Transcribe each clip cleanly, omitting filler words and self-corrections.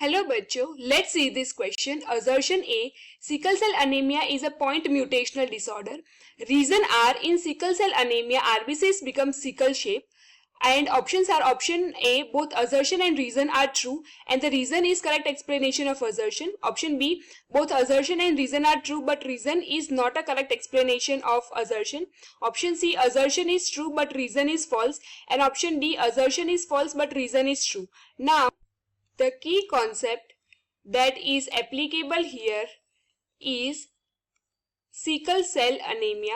Hello बच्चों, let's see this question. Assertion A, sickle cell anemia is a point mutational disorder. Reason are in sickle cell anemia RBCs become sickle shape, and options are option A, both assertion and reason are true and the reason is correct explanation of assertion. Option B, both assertion and reason are true but reason is not a correct explanation of assertion. Option C, assertion is true but reason is false, and option D, assertion is false but reason is true. Now the key concept that is applicable here is sickle cell anemia.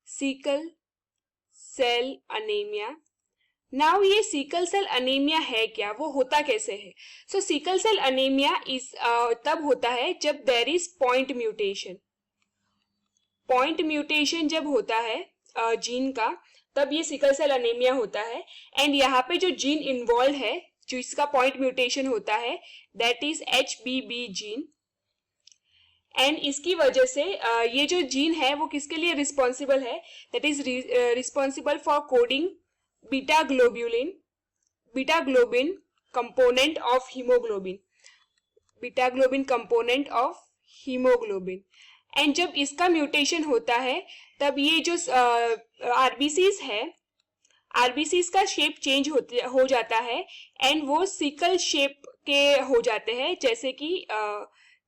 Sickle cell anemia. Now ये sickle cell anaemia है क्या, वो होता कैसे है? सो sickle cell anaemia इस तब होता है जब there is point mutation. Point mutation जब होता है जीन का, तब ये सिकल सेल अनेमिया होता है. एंड यहाँ पे जो जीन इन्वॉल्व है, जो इसका पॉइंट म्यूटेशन होता है, that is HBB gene. And इसकी वजह से ये जो जीन है वो किसके लिए रिस्पॉन्सिबल है? That is responsible for coding beta globin component of haemoglobin. Beta globin component of haemoglobin. And जब इसका म्यूटेशन होता है तब ये जो आरबीसीज है, आरबीसीज का शेप चेंज हो जाता है एंड वो सिकल शेप के हो जाते हैं. जैसे कि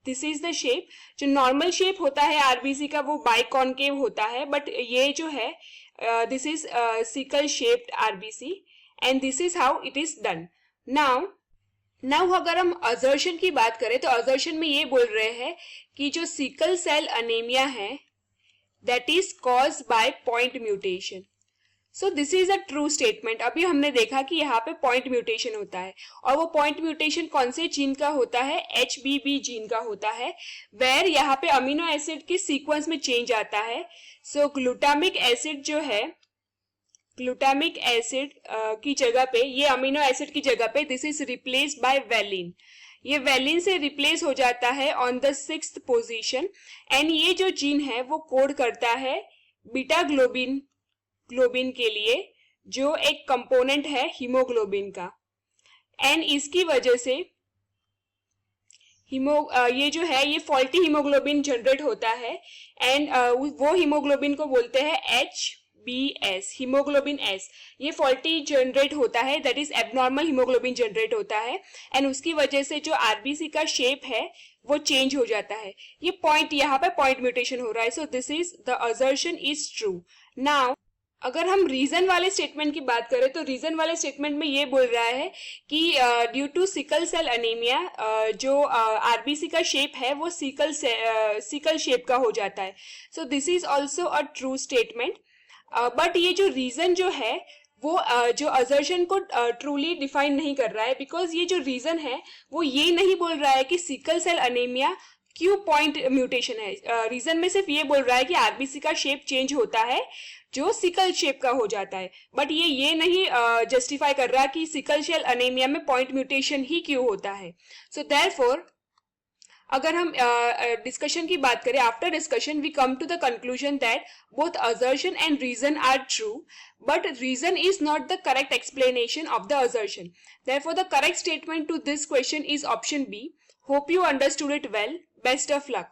दिस इज द शेप. जो नॉर्मल शेप होता है आरबीसी का वो बाइकॉन्केव होता है, बट ये जो है this is sickle shaped RBC and this is how it is done. Now अगर हम असर्शन की बात करें तो असर्शन में ये बोल रहे हैं कि जो सिकल सेल अनेमिया है that is caused by point mutation. So this is a true statement. अभी हमने देखा कि यहाँ पे पॉइंट म्यूटेशन होता है और वो पॉइंट म्यूटेशन कौन से जीन का होता है? HBB जीन का होता है, वेर यहाँ पे अमीनो एसिड के सीक्वेंस में चेंज आता है. सो ग्लूटामिक एसिड जो है, ग्लूटामिक एसिड की जगह पे, ये अमीनो एसिड की जगह पे this is replaced by valine. ये वेलिन से रिप्लेस हो जाता है on the 6th position. And ये जो जीन है वो कोड करता है बीटा ग्लोबिन के लिए, जो एक कंपोनेंट है हीमोग्लोबिन का. एंड इसकी वजह से ये जो है ये फॉल्टी हीमोग्लोबिन जनरेट होता है. एंड वो हीमोग्लोबिन को बोलते हैं HBS, हीमोग्लोबिन S. ये फॉल्टी जनरेट होता है, that is abnormal haemoglobin generate होता है एंड उसकी वजह से जो आरबीसी का शेप है वो चेंज हो जाता है. ये पॉइंट, यहाँ पे पॉइंट म्यूटेशन हो रहा है. So this is the assertion is true. Now अगर हम रीजन वाले स्टेटमेंट की बात करें तो रीजन वाले स्टेटमेंट में ये बोल रहा है कि due to sickle cell anaemia जो आरबीसी का शेप है वो सिकल शेप का हो जाता है. So this is also a true statement. But ये जो रीजन जो है वो जो असर्शन को ट्रूली डिफाइन नहीं कर रहा है, बिकॉज ये जो रीजन है वो ये नहीं बोल रहा है कि सिकल सेल अनेमिया क्यों पॉइंट म्यूटेशन है. रीजन में सिर्फ ये बोल रहा है कि आरबीसी का शेप चेंज होता है जो सिकल शेप का हो जाता है, बट ये नहीं जस्टिफाई कर रहा कि सिकल सेल अनेमिया में पॉइंट म्यूटेशन ही क्यों होता है. सो देयरफॉर अगर हम डिस्कशन की बात करें, after discussion we come to the conclusion that both assertion and reason are true, but reason is not the correct explanation of the assertion. Therefore the correct statement to this question is option B. Hope you understood it well. Best of luck.